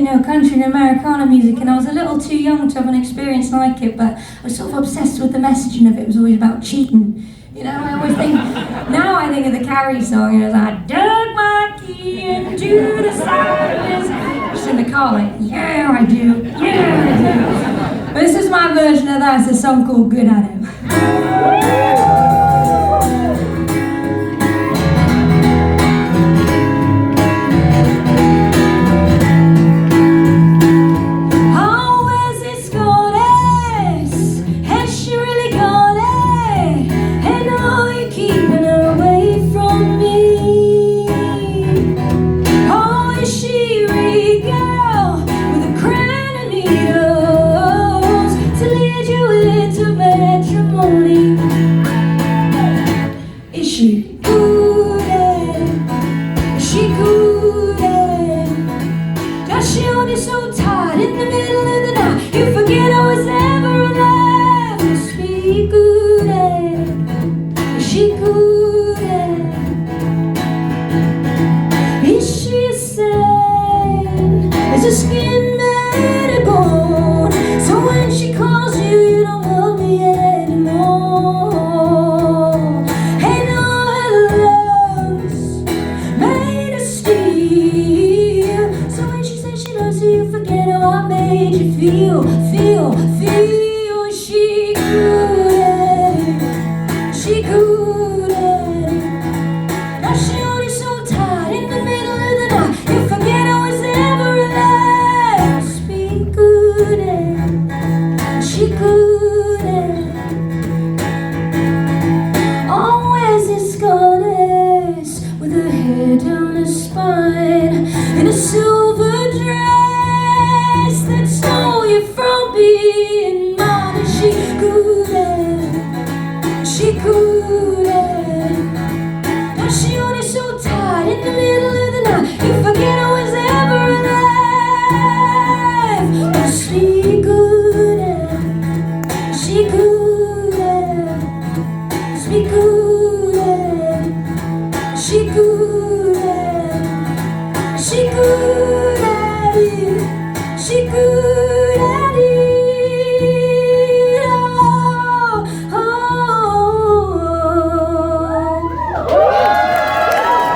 you know, country and Americana music, and I was a little too young to have an experience like it, but I was sort of obsessed with the messaging of it. It was always about cheating. You know, I always think, now I think of the Carrie song, and it was like, dug my key into the silence. Just in the car, like, yeah, I do, yeah, I do. But this is my version of that. It's a song called Good at It. So tired in the middle of the night, you forget I was ever alive. Is she good at it? Is she good at it? Is she a saint? Is her skin made of gold? So when she calls you, you don't love me anymore. And all her love's made of steel. So when she says she loves you, you forget how I made you feel. Is she good at it? Is she good at it? Now she only so tired in the middle of the night, you forget I was ever alive. Be good at it. Is she good at it? Oh, where's this goddess with her hair down her spine in a silver dress that stole you from being mine? Is she good at it? Is she good